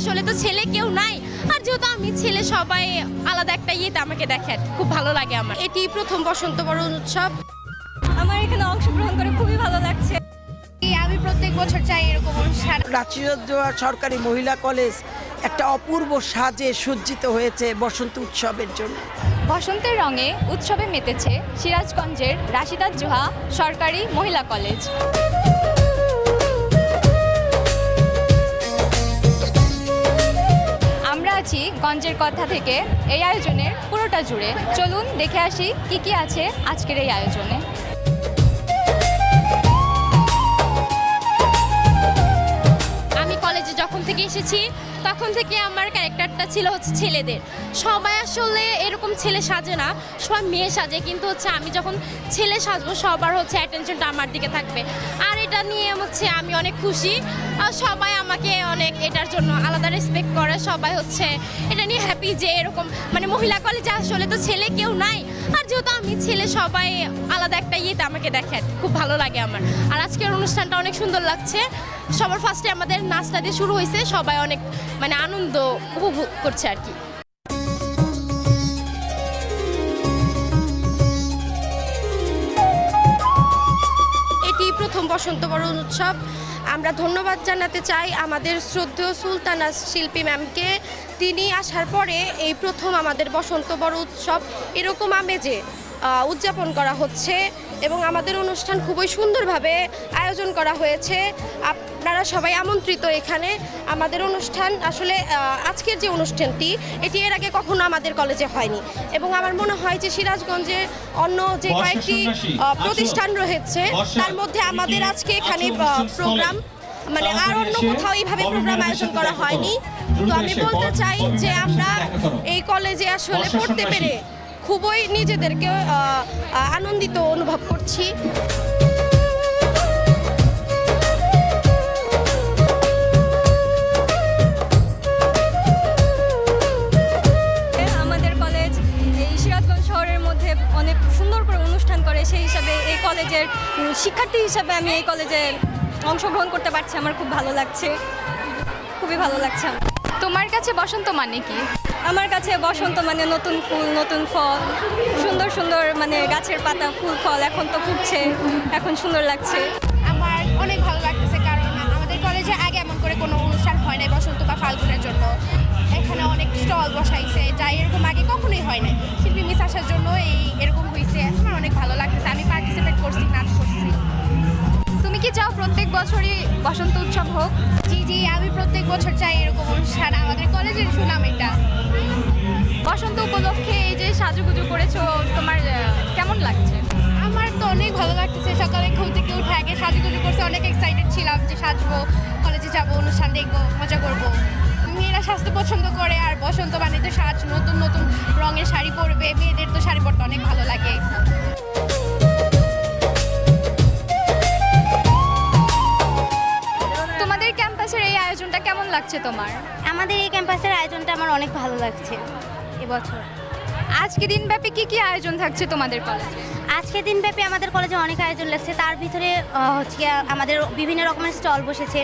আসলে তো ছেলে কেউ নাই, আর যেহেতু আমি ছেলে সবাই আলাদা একটা ইয়েতে আমাকে দেখে, খুব ভালো লাগে আমার। এটি প্রথম বসন্ত বরণ উৎসব। আমার এখানে অংশগ্রহণ করে খুবই ভালো লাগছে। আমি প্রত্যেক বছর চাই এরকম অনুষ্ঠান। রাজশাহী সরকারি মহিলা কলেজ একটা অপূর্ব সাজে সজ্জিত হয়েছে বসন্ত উৎসবের জন্য। বসন্তের রঙে উৎসবে মেতেছে সিরাজগঞ্জের রাশিদা জোহা সরকারি মহিলা কলেজ। আমরা আছি গঞ্জের কথা থেকে এই আয়োজনের পুরোটা জুড়ে। চলুন দেখে আসি কি কি আছে আজকের এই আয়োজনে। আমি কলেজে যখন থেকে এসেছি তখন থেকে আমার ক্যারেক্টারটা ছিল হচ্ছে ছেলেদের। সবাই আসলে এরকম ছেলে সাজে না, সবাই মেয়ে সাজে, কিন্তু হচ্ছে আমি যখন ছেলে সাজবো সবার হচ্ছে অ্যাটেনশনটা আমার দিকে থাকবে। আর এটা নিয়ে হচ্ছে আমি অনেক খুশি, আর সবাই আমাকে অনেক এটার জন্য আলাদা রেসপেক্ট করে। সবাই হচ্ছে এটা নিয়ে হ্যাপি যে এরকম মানে মহিলা কলেজে আসলে তো ছেলে কেউ নাই, আর যেহেতু আমি ছেলে সবাই আলাদা একটা ইয়েতে আমাকে দেখে, খুব ভালো লাগে আমার। আর আজকের অনুষ্ঠানটা অনেক সুন্দর লাগছে। সবার ফার্স্টে আমাদের নাচটা দিয়ে শুরু হয়েছে, সবাই অনেক মানে আনন্দ উপভোগ করছে আর কি। এটি প্রথম বসন্ত বরণ উৎসব। আমরা ধন্যবাদ জানাতে চাই আমাদের শ্রদ্ধেয় সুলতানা শিল্পী ম্যামকে। তিনি আসার পরে এই প্রথম আমাদের বসন্ত বরণ উৎসব এরকম আমেজে উদযাপন করা হচ্ছে, এবং আমাদের অনুষ্ঠান খুবই সুন্দরভাবে আয়োজন করা হয়েছে। আপনারা সবাই আমন্ত্রিত এখানে। আমাদের অনুষ্ঠান আসলে আজকের যে অনুষ্ঠানটি এটি এর আগে কখনো আমাদের কলেজে হয়নি, এবং আমার মনে হয় যে সিরাজগঞ্জে অন্য যে কয়েকটি প্রতিষ্ঠান রয়েছে তার মধ্যে আমাদের আজকে এখানে প্রোগ্রাম মানে আর অন্য কোথাও এইভাবে প্রোগ্রাম আয়োজন করা হয়নি। তো আমি বলতে চাই যে আমরা এই কলেজে আসলে পড়তে পেরে খুবই নিজেদেরকে আনন্দিত অনুভব করছি। আমাদের কলেজ এই সিরাজগঞ্জ শহরের মধ্যে অনেক সুন্দর করে অনুষ্ঠান করে, সেই হিসাবে এই কলেজের শিক্ষার্থী হিসাবে আমি এই কলেজে অংশগ্রহণ করতে পারছি। আমার খুব ভালো লাগছে, খুবই ভালো লাগছে আমার। তোমার কাছে বসন্ত মানে কি? আমার কাছে বসন্ত মানে নতুন ফুল, নতুন ফল, সুন্দর সুন্দর মানে গাছের পাতা, ফুল, ফল এখন তো ফুটছে, এখন সুন্দর লাগছে। আমার অনেক ভালো লাগতেছে, কারণ আমাদের কলেজে আগে এমন করে কোনো অনুষ্ঠান হয় নাই বসন্ত বা ফাল্গুনের জন্য। এখানে অনেক স্টল বসাইছে, যা এরকম আগে কখনোই হয় নাই। শিল্পী মিস আসার জন্য এরকম হয়েছে। আমার অনেক ভালো লাগতেছে, আমি পার্টিসিপেট করছি, নাচ করছি। তুমি কি চাও প্রত্যেক বছরই বসন্ত উৎসব হোক? জি জি, আমি প্রত্যেক বছর চাই এরকম অনুষ্ঠান। আমাদের কলেজের সুনাম এটা। বসন্ত উপলক্ষে এই যে সাজুগুজু করেছো, তোমার কেমন লাগছে? আমার তো অনেক ভালো লাগতেছে। সকালে ঘুম থেকে উঠে আগে সাজুগুজু করতে অনেক এক্সাইটেড ছিলাম যে সাজবো, কলেজে যাবো, অনুষ্ঠান দেখবো, মজা করবো। মেয়েরা সাজতে পছন্দ করে, আর বসন্ত মানে তো সাজ, নতুন নতুন রঙের শাড়ি পরবে। মেয়েদের তো শাড়ি পরতে অনেক ভালো লাগে। তোমাদের ক্যাম্পাসের এই আয়োজনটা কেমন লাগছে তোমার? আমাদের এই ক্যাম্পাসের আয়োজনটা আমার অনেক ভালো লাগছে এবছর। আজকে দিনব্যাপী কি কি আয়োজন থাকছে তোমাদের কলেজে? আজকে দিনব্যাপী আমাদের কলেজে অনেক আয়োজন লাগছে। তার ভিতরে হচ্ছে আমাদের বিভিন্ন রকমের স্টল বসেছে,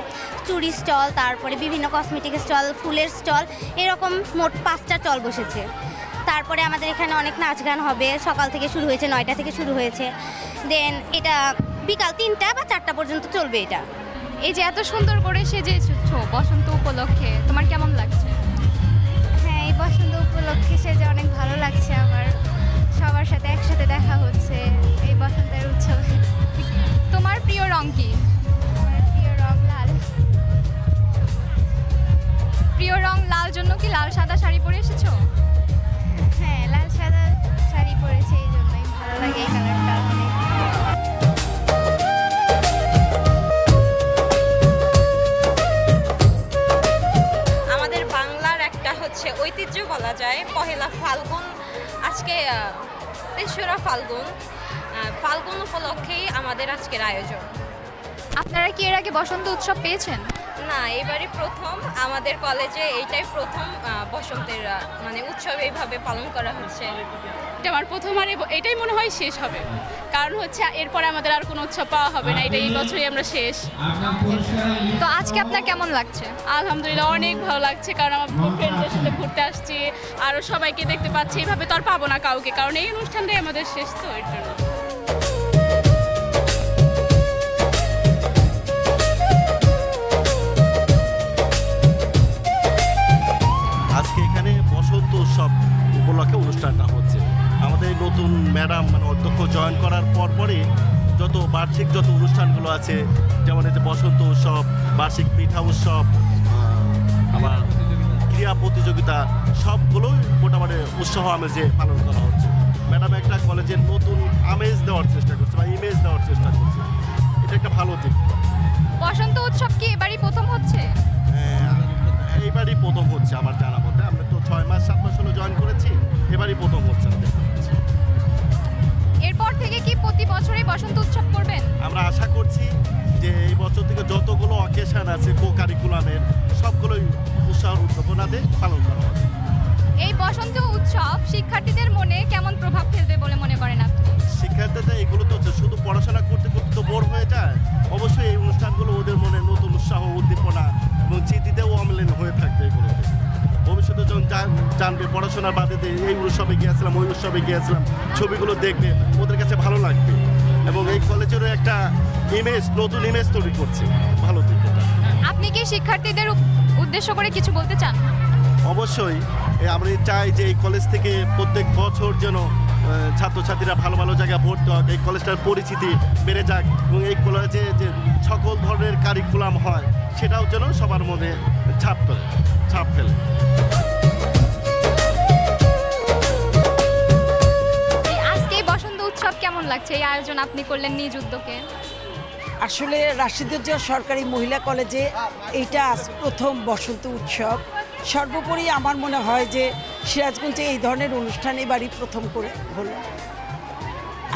চুড়ি স্টল, তারপরে বিভিন্ন কসমেটিক স্টল, ফুলের স্টল, এরকম মোট 5টা স্টল বসেছে। তারপরে আমাদের এখানে অনেক নাচ গান হবে, সকাল থেকে শুরু হয়েছে, 9টা থেকে শুরু হয়েছে, দেন এটা বিকাল 3টা বা 4টা পর্যন্ত চলবে। এটা এই যে এত সুন্দর করে সেজেছো বসন্ত উপলক্ষে, তোমার কেমন লাগছে? হ্যাঁ, এই বসন্ত উপলক্ষে সেজে অনেক ভালো লাগছে আমার। সবার সাথে একসাথে দেখা হচ্ছে এই বসন্তের উৎসবে। তোমার প্রিয় রং কি? আমার প্রিয় রং লাল। প্রিয় রং লাল জন্য কি লাল সাদা শাড়ি পরে এসেছো? হ্যাঁ, লাল সাদা শাড়ি পরেছে, এই জন্যই ভালো লাগে এই কালারটা অনেক। আমাদের বাংলার একটা হচ্ছে ঐতিহ্য বলা যায়, পহেলা ফাল্গুন। আজকে 3রা ফাল্গুন, ফাল্গুন উপলক্ষেই আমাদের আজকের আয়োজন। আপনারা কি এর আগে বসন্ত উৎসব পেয়েছেন? না, এবারই প্রথম আমাদের কলেজে, এইটাই প্রথম বসন্তের মানে উৎসব এইভাবে পালন করা হচ্ছে। এটা আমার প্রথম, আর এটাই মনে হয় শেষ হবে, কারণ হচ্ছে এরপরে আমাদের আর কোনো উৎসব পাওয়া হবে না, এটা এই বছরই আমরা শেষ। তো আজকে আপনার কেমন লাগছে? আলহামদুলিল্লাহ অনেক ভালো লাগছে, কারণ আমার ফ্রেন্ডদের সাথে ঘুরতে আসছি, আরও সবাইকে দেখতে পাচ্ছি, এইভাবে তো আর পাবো না কাউকে, কারণ এই অনুষ্ঠানটাই আমাদের শেষ, তো এর জন্য। আজকে এখানে বসন্ত উৎসব উপলক্ষে অনুষ্ঠানটা হচ্ছে। আমাদের এই নতুন ম্যাডাম মানে অধ্যক্ষ জয়েন করার পরপরই যত বার্ষিক যত অনুষ্ঠানগুলো আছে, যেমন এই যে বসন্ত উৎসব, বার্ষিক পিঠা উৎসব, আবার ক্রীড়া প্রতিযোগিতা, সবগুলোই মোটামুটি উৎসাহ আমেজে পালন করা হচ্ছে। ম্যাডাম একটা কলেজের নতুন আমেজ দেওয়ার চেষ্টা করছে বা ইমেজ দেওয়ার চেষ্টা করছে, এটা একটা ভালো দিক। বসন্ত উৎসব কি এবারই প্রথম হচ্ছে? এইবারই প্রথম হচ্ছে আমার জানা মতে। আমরা তো 6 মাস 7 মাস হলো জয়েন করেছি, এবারই প্রথম হচ্ছে আমাদের। এরপর থেকে কি প্রতি বছরই বসন্ত উৎসব করবেন? আমরা আশা করছি যে এই বছর থেকে যতগুলো অকেশন আছে কো কারিকুলামের, সবগুলোই উৎসাহ উদ্দীপনাতে পালন করা হবে। এই বসন্ত উৎসব শিক্ষার্থীদের মনে কেমন প্রভাব ফেলবে বলে মনে করেন আপনি? শিক্ষার্থীদের এগুলো তো হচ্ছে শুধু পড়াশোনা করতে করতে তো বোর হয়ে যায়, অবশ্যই এই অনুষ্ঠানগুলো ওদের মনে নতুন উৎসাহ উদ্দীপনা এবং স্মৃতিতেও অমলিন হয়ে থাকবে। এগুলোতে ভবিষ্যতে যখন জানবে পড়াশোনার বাদে এই উৎসবে গিয়েছিলাম, ওই উৎসবে গিয়েছিলাম, ছবিগুলো দেখবে, ওদের কাছে ভালো লাগবে এবং এই কলেজেরও একটা ইমেজ, নতুন ইমেজ তৈরি করছে, ভালো দিক এটা। আপনি কি শিক্ষার্থীদের উদ্দেশ্য করে কিছু বলতে চান? অবশ্যই আমরা চাই যে এই কলেজ থেকে প্রত্যেক বছর যেন ছাত্রছাত্রীরা ভালো ভালো জায়গায় ভর্তি হোক, এই কলেজটার পরিচিতি বেড়ে যাক এবং এই কলেজে যে সকল ধরনের কারিকুলাম হয় সেটাও যেন সবার মধ্যে ছাপ ফেলে। আজকে এই বসন্ত উৎসব কেমন লাগছে? এই আয়োজন আপনি করলেন নিজ উদ্যোগে। আসলে রাশিদুজ্জামান সরকারি মহিলা কলেজে এইটা আজ প্রথম বসন্ত উৎসব। সর্বোপরি আমার মনে হয় যে সিরাজগঞ্জে এই ধরনের অনুষ্ঠান এবারই প্রথম করে হলো।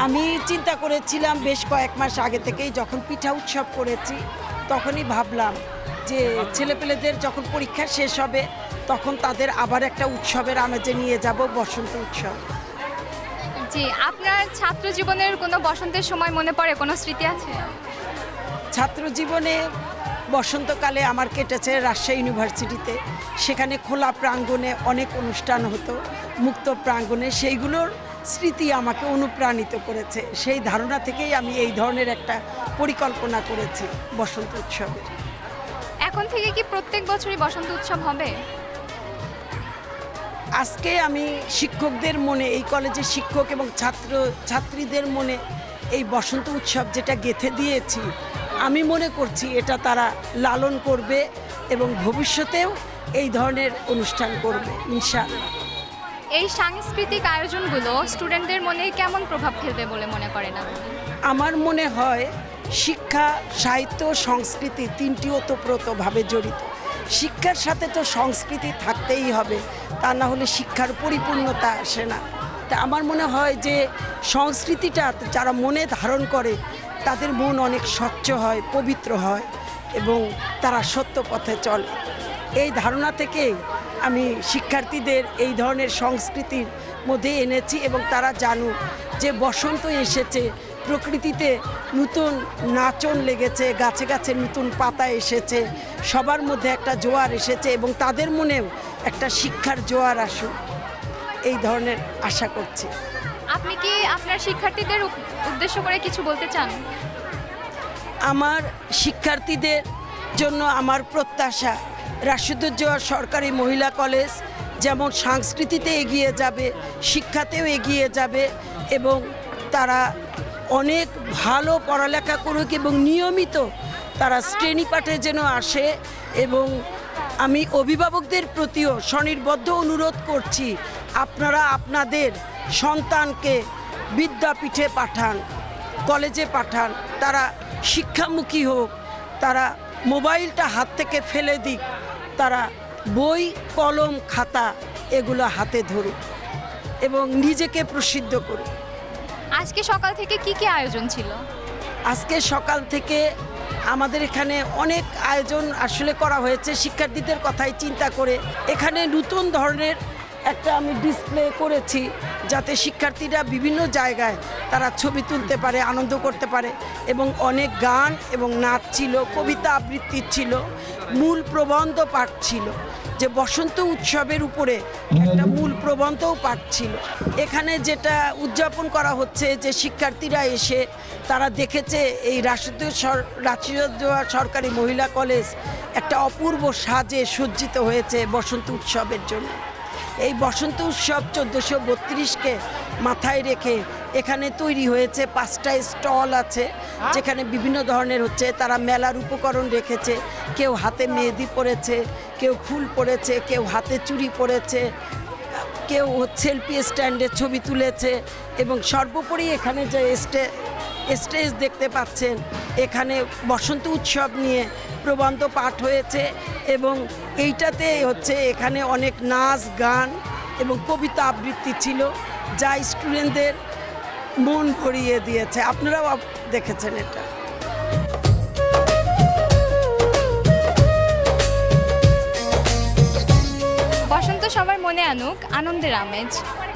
আমি চিন্তা করেছিলাম বেশ কয়েক মাস আগে থেকেই, যখন পিঠা উৎসব করেছি তখনই ভাবলাম যে ছেলেপেলেদের যখন পরীক্ষা শেষ হবে তখন তাদের আবার একটা উৎসবের আমেজে নিয়ে যাব, বসন্ত উৎসব। জি, আপনার ছাত্র জীবনের কোনো বসন্তের সময় মনে পড়ে, কোনো স্মৃতি আছে? ছাত্র জীবনে বসন্তকালে আমার কেটেছে রাজশাহী ইউনিভার্সিটিতে। সেখানে খোলা প্রাঙ্গণে অনেক অনুষ্ঠান হতো, মুক্ত প্রাঙ্গণে, সেইগুলোর স্মৃতি আমাকে অনুপ্রাণিত করেছে। সেই ধারণা থেকেই আমি এই ধরনের একটা পরিকল্পনা করেছি বসন্ত উৎসবে। এখন থেকে কি প্রত্যেক বছরই বসন্ত উৎসব হবে? আজকে আমি শিক্ষকদের মনে, এই কলেজের শিক্ষক এবং ছাত্রীদের মনে এই বসন্ত উৎসব যেটা গেঁথে দিয়েছি, আমি মনে করছি এটা তারা লালন করবে এবং ভবিষ্যতেও এই ধরনের অনুষ্ঠান করবে ইনশাআল্লাহ। এই সাংস্কৃতিক আয়োজনগুলো স্টুডেন্টদের মনে কেমন প্রভাব ফেলবে বলে মনে করেন আপনি? আমার মনে হয় শিক্ষা, সাহিত্য, সংস্কৃতি তিনটি ওতপ্রোতভাবে জড়িত। শিক্ষার সাথে তো সংস্কৃতি থাকতেই হবে, তা না হলে শিক্ষার পরিপূর্ণতা আসে না। তা আমার মনে হয় যে সংস্কৃতিটা যারা মনে ধারণ করে তাদের মন অনেক স্বচ্ছ হয়, পবিত্র হয় এবং তারা সত্য পথে চলে। এই ধারণা থেকেই আমি শিক্ষার্থীদের এই ধরনের সংস্কৃতির মধ্যে এনেছি এবং তারা জানুক যে বসন্ত এসেছে, প্রকৃতিতে নতুন নাচন লেগেছে, গাছে গাছে নতুন পাতা এসেছে, সবার মধ্যে একটা জোয়ার এসেছে এবং তাদের মনেও একটা শিক্ষার জোয়ার আসুক, এই ধরনের আশা করছি। আপনি কি আপনার শিক্ষার্থীদের উদ্দেশ্য করে কিছু বলতে চান? আমার শিক্ষার্থীদের জন্য আমার প্রত্যাশা রাশিদুজ্জামান সরকারি মহিলা কলেজ যেমন সংস্কৃতিতে এগিয়ে যাবে, শিক্ষাতেও এগিয়ে যাবে এবং তারা অনেক ভালো পড়ালেখা করুক এবং নিয়মিত তারা শ্রেণীপাঠে যেন আসে। এবং আমি অভিভাবকদের প্রতিও স্বনির্বদ্ধ অনুরোধ করছি, আপনারা আপনাদের সন্তানকে বিদ্যাপীঠে পাঠান, কলেজে পাঠান, তারা শিক্ষামুখী হোক, তারা মোবাইলটা হাত থেকে ফেলে দিক, তারা বই, কলম, খাতা এগুলো হাতে ধরুক এবং নিজেকে প্রসিদ্ধ করুক। আজকে সকাল থেকে কি কি আয়োজন ছিল? আজকে সকাল থেকে আমাদের এখানে অনেক আয়োজন আসলে করা হয়েছে শিক্ষার্থীদের কথাই চিন্তা করে। এখানে নতুন ধরনের একটা আমি ডিসপ্লে করেছি যাতে শিক্ষার্থীরা বিভিন্ন জায়গায় তারা ছবি তুলতে পারে, আনন্দ করতে পারে, এবং অনেক গান এবং নাচ ছিল, কবিতা আবৃত্তি ছিল, মূল প্রবন্ধ পাঠ ছিল, যে বসন্ত উৎসবের উপরে একটা মূল প্রবন্ধও পাঠ ছিল। এখানে যেটা উদযাপন করা হচ্ছে যে শিক্ষার্থীরা এসে তারা দেখেছে এই রাষ্ট্রীয় সরকারি মহিলা কলেজ একটা অপূর্ব সাজে সজ্জিত হয়েছে বসন্ত উৎসবের জন্য। এই বসন্ত উৎসব 1432কে মাথায় রেখে এখানে তৈরি হয়েছে 5টা স্টল আছে, যেখানে বিভিন্ন ধরনের হচ্ছে তারা মেলার উপকরণ রেখেছে। কেউ হাতে মেহেদি পরেছে, কেউ ফুল পরেছে, কেউ হাতে চুড়ি পরেছে, কেউ সেলফি স্ট্যান্ডে ছবি তুলেছে, এবং সর্বোপরি এখানে যে স্টেজ দেখতে পাচ্ছেন, এখানে বসন্ত উৎসব নিয়ে প্রবন্ধ পাঠ হয়েছে, এবং এইটাতে হচ্ছে এখানে অনেক নাচ গান এবং কবিতা আবৃত্তি ছিল, যা স্টুডেন্টদের মন ভরিয়ে দিয়েছে। আপনারাও দেখেছেন এটা। বসন্ত সবার মনে আনুক আনন্দের আমেজ।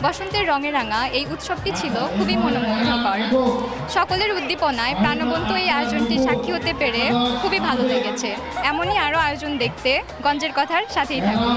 বসন্তের রঙে রাঙা এই উৎসবটি ছিল খুবই মনোমুগ্ধকর। সকলের উদ্দীপনায় প্রাণবন্ত এই আয়োজনটি সাক্ষী হতে পেরে খুবই ভালো লেগেছে। এমনই আরও আয়োজন দেখতে গঞ্জের কথার সাথেই থাকুন।